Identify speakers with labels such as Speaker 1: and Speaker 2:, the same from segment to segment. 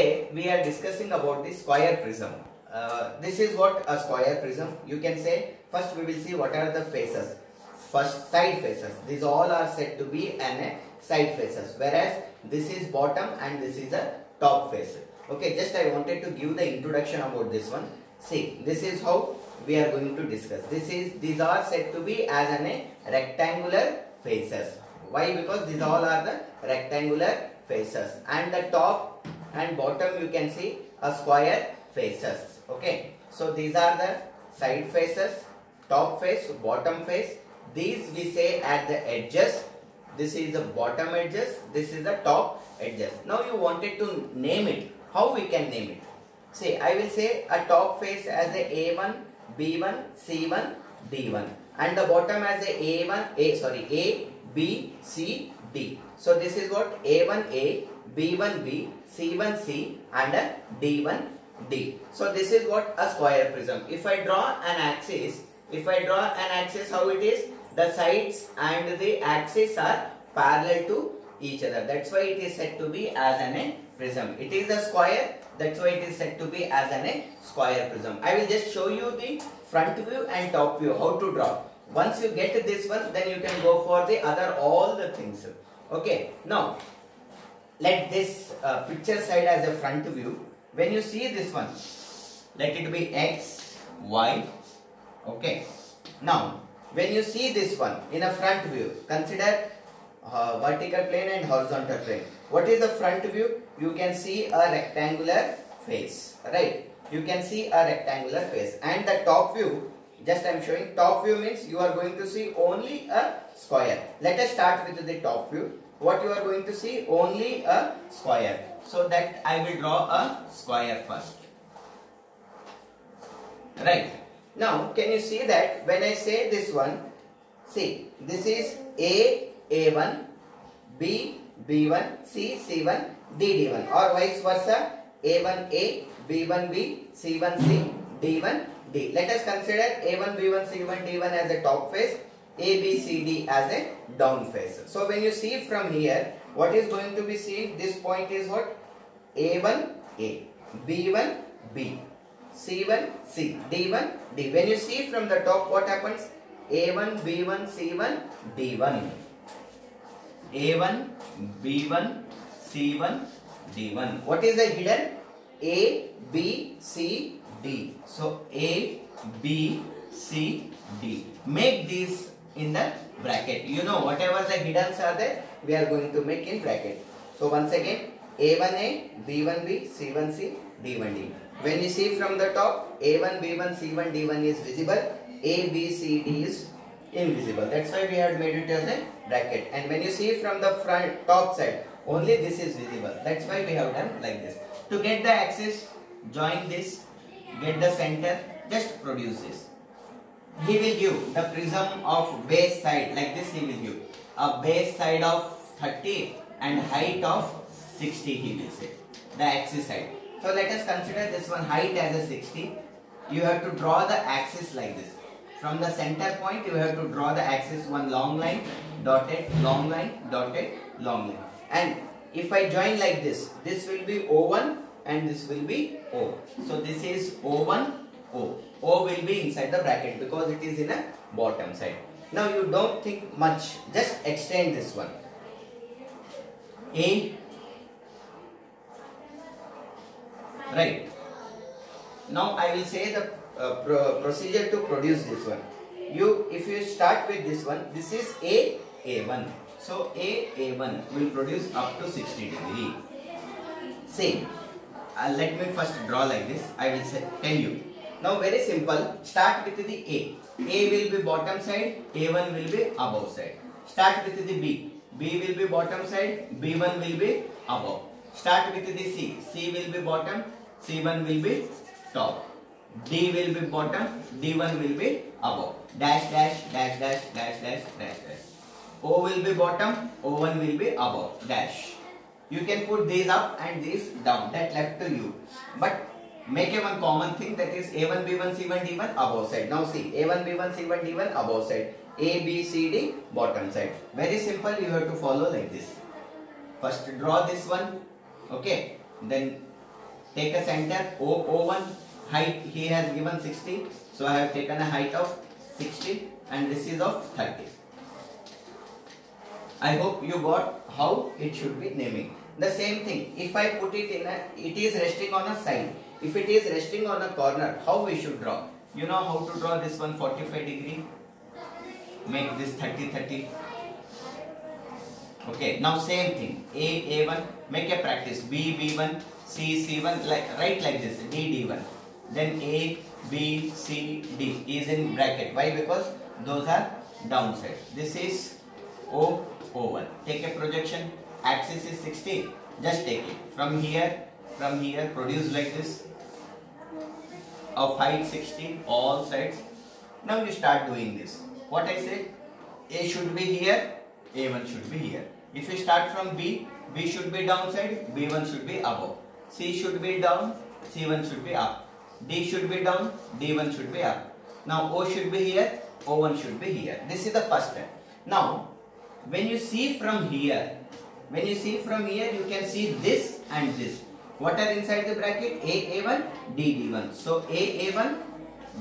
Speaker 1: Today we are discussing about the square prism. This is what a square prism. You can say first we will see what are the faces. First side faces. These all are said to be an side faces, whereas this is bottom and this is a top face. Okay, just I wanted to give the introduction about this one. See, this is how we are going to discuss. These are said to be as an rectangular faces. Why? Because these all are the rectangular faces, and the top and bottom you can see a square faces. Okay, so these are the side faces, top face, bottom face. These we say at the edges. This is the bottom edges, this is the top edges. Now you wanted to name it. How we can name it? See, I will say a top face as a A1, B1, C1, D1, and the bottom as a A, B, C, D. So this is what A1A, B1B, C1C and a D1D. So this is what a square prism. If I draw an axis, how it is? The sides and the axis are parallel to each other. That's why it is said to be as a prism. It is a square. That's why it is said to be as a square prism. I will just show you the front view and top view, how to draw. Once you get this one, then you can go for the other all the things. Okay. Now, let this picture side as a front view. When you see this one, let it be X, Y. Okay. Now, when you see this one in a front view, consider vertical plane and horizontal plane. What is the front view? You can see a rectangular face, right? You can see a rectangular face. And the top view, just I am showing top view means you are going to see only a square. Let us start with the top view. What you are going to see? Only a square. So that I will draw a square first. Right. Now, can you see that when I say this one, see, this is A1, B, B1, C, C1, D, D1, or vice versa, A1A, B1B, C1C, D1D. Let us consider A1, B1, C1, D1 as a top face, A, B, C, D as a down face. So when you see from here, what is going to be seen? This point is what? A1A, B1B, C1C, D1D. When you see from the top, what happens? A1, B1, C1, D1. A1, B1, C1, D1. What is the hidden? A, B, C, D. So A, B, C, D. Make these in the bracket. You know, whatever the hiddens are there, we are going to make in bracket. So once again, A1A, B1B, C1C, D1D. When you see from the top, A1, B1, C1, D1 is visible, A, B, C, D is invisible. That's why we have made it as a bracket. And when you see from the front top side, only this is visible. That's why we have done like this. To get the axis, join this, get the center, just produce this. He will give the prism of base side, like this he will give. A base side of 30 and height of 60 he will say. The axis side. So let us consider this one height as a 60. You have to draw the axis like this. From the center point, you have to draw the axis one long line, dotted, long line, dotted, long line. And if I join like this will be O1 and this will be O. So this is O1, O. O will be inside the bracket because it is in a bottom side. Now you don't think much, just extend this one. A. Right. Now I will say the procedure to produce this one. If you start with this one, this is A1. So A1 will produce up to 60 degree. Same. Let me first draw like this. I will tell you. Now very simple. Start with the A. A will be bottom side. A1 will be above side. Start with the B. B will be bottom side. B1 will be above. Start with the C. C will be bottom. C1 will be top. D will be bottom. D1 will be above. Dash, dash, dash, dash, dash, dash, dash, dash. O will be bottom. O1 will be above. Dash. You can put these up and these down. That left to you. But make a one common thing, that is A1, B1, C1, D1 above side. Now see, A1, B1, C1, D1 above side. A, B, C, D bottom side. Very simple. You have to follow like this. First draw this one. Okay. Then take a center O1, height he has given 60, so I have taken a height of 60 and this is of 30. I hope you got how it should be naming. The same thing, if I put it in a, it is resting on a side. If it is resting on a corner, how we should draw? You know how to draw this one 45 degree? Make this 30. Okay, now same thing, A1, make a practice, B1, C1, write like this, D1. Then A, B, C, D is in bracket. Why? Because those are downside. This is O1. Take a projection, axis is 60, just take it. From here, produce like this, of height 60, all sides. Now you start doing this. What I said, A should be here, A1 should be here. If you start from B, B should be downside, B1 should be above. C should be down, C1 should be up. D should be down, D1 should be up. Now O should be here, O1 should be here. This is the first step. Now, when you see from here, you can see this and this. What are inside the bracket? A1, D1. So A1,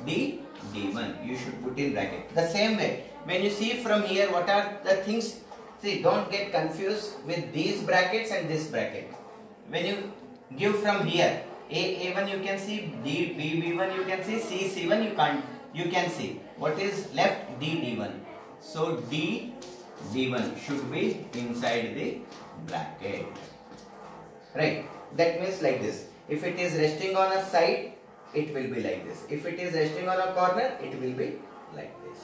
Speaker 1: D1. You should put in bracket. The same way, when you see from here, what are the things? See, don't get confused with these brackets and this bracket. When you give from here, A1 you can see, B1 you can see, C1 you can see. What is left? D1. So D1 should be inside the bracket. Right? That means like this. If it is resting on a side, it will be like this. If it is resting on a corner, it will be like this.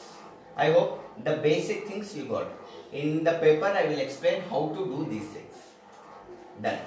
Speaker 1: I hope the basic things you got. In the paper, I will explain how to do these things. Done.